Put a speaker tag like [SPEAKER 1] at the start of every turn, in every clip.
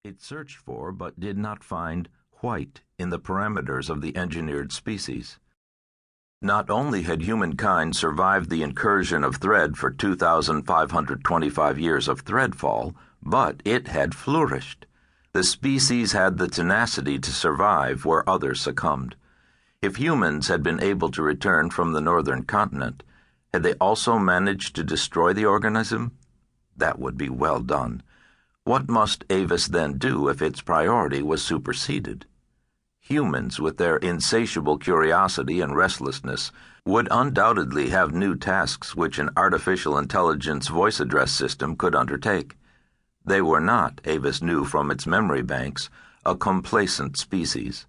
[SPEAKER 1] It searched for, but did not find, white in the parameters of the engineered species. Not only had humankind survived the incursion of thread for 2,525 years of threadfall, but it had flourished. The species had the tenacity to survive where others succumbed. If humans had been able to return from the northern continent, had they also managed to destroy the organism? That would be well done. What must Avis then do if its priority was superseded? Humans, with their insatiable curiosity and restlessness, would undoubtedly have new tasks which an artificial intelligence voice address system could undertake. They were not, Avis knew from its memory banks, a complacent species.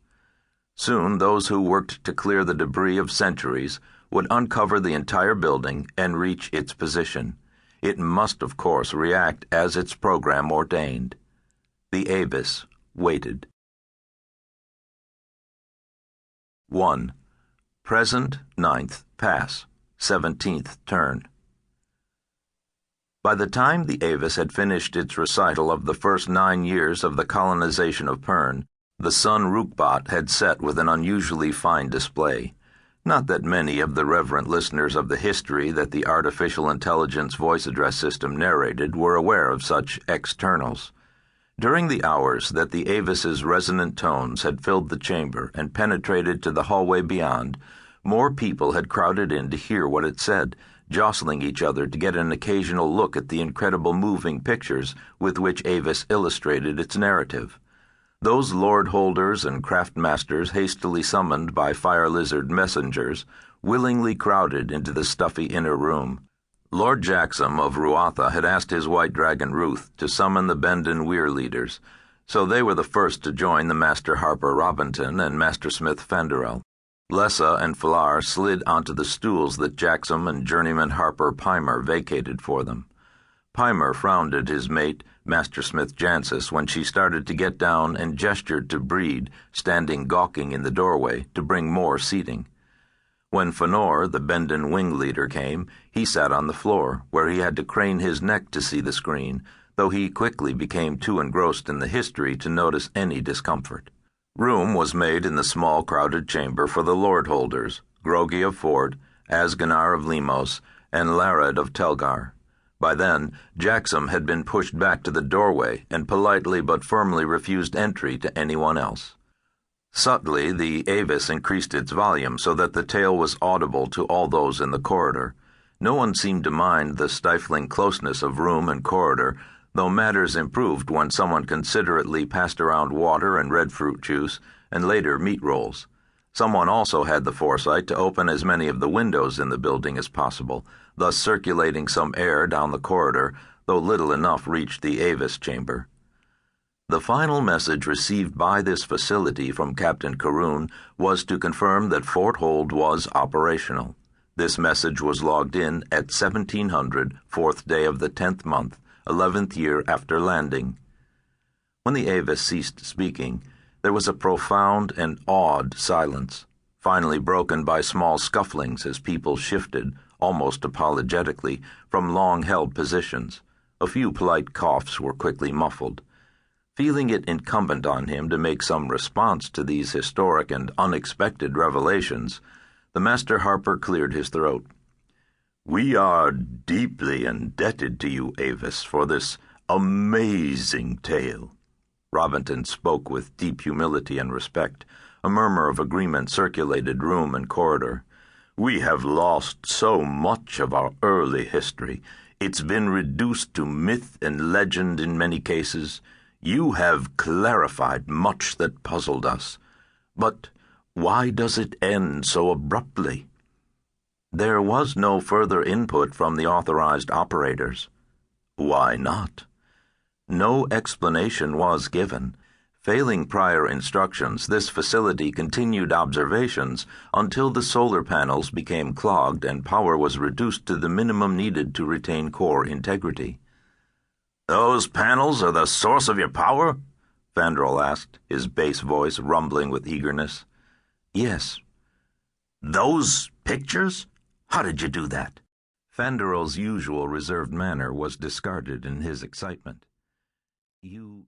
[SPEAKER 1] Soon those who worked to clear the debris of centuries would uncover the entire building and reach its position. It must, of course, react as its program ordained. The Avis waited. 1. Present 9th pass, 17th turn. By the time the Avis had finished its recital of the first 9 years of the colonization of Pern, the sun Rookbot had set with an unusually fine display. Not that many of the reverent listeners of the history that the artificial intelligence voice address system narrated were aware of such externals. During the hours that the Avis's resonant tones had filled the chamber and penetrated to the hallway beyond, more people had crowded in to hear what it said, jostling each other to get an occasional look at the incredible moving pictures with which Avis illustrated its narrative. Those lord-holders and craft-masters hastily summoned by fire-lizard messengers willingly crowded into the stuffy inner room. Lord Jackson of Ruatha had asked his white dragon Ruth to summon the Benden Weyrleaders, so they were the first to join the Masterharper Robinton and Mastersmith Fanderel. Lessa and Falar slid onto the stools that Jackson and journeyman harper Pimer vacated for them. Pimer frowned at his mate, Mastersmith Jancis, when she started to get down and gestured to Breed, standing gawking in the doorway, to bring more seating. When Fënor, the Benden wing leader, came, he sat on the floor, where he had to crane his neck to see the screen, though he quickly became too engrossed in the history to notice any discomfort. Room was made in the small crowded chamber for the lord-holders, Grogi of Ford, Asganar of Lemos, and Larad of Telgar. By then, Jackson had been pushed back to the doorway and politely but firmly refused entry to anyone else. Subtly, the Avis increased its volume so that the tale was audible to all those in the corridor. No one seemed to mind the stifling closeness of room and corridor, though matters improved when someone considerately passed around water and red fruit juice, and later meat rolls. Someone also had the foresight to open as many of the windows in the building as possible, thus circulating some air down the corridor, though little enough reached the Avis chamber. The final message received by this facility from Captain Caroon was to confirm that Fort Hold was operational. This message was logged in at 1700, 4th day of the 10th month, 11th year after landing. When the Avis ceased speaking, there was a profound and awed silence, finally broken by small scufflings as people shifted, almost apologetically, from long-held positions. A few polite coughs were quickly muffled. Feeling it incumbent on him to make some response to these historic and unexpected revelations, the Masterharper cleared his throat. "We are deeply indebted to you, Avis, for this amazing tale." Robinton spoke with deep humility and respect. A murmur of agreement circulated room and corridor. "We have lost so much of our early history. It's been reduced to myth and legend in many cases. You have clarified much that puzzled us. But why does it end so abruptly?" There was no further input from the authorized operators. Why not? No explanation was given. Failing prior instructions, this facility continued observations until the solar panels became clogged and power was reduced to the minimum needed to retain core integrity. "Those panels are the source of your power?" Fandral asked, his bass voice rumbling with eagerness. "Yes." "Those pictures? How did you do that?" Fandarel's usual reserved manner was discarded in his excitement. "You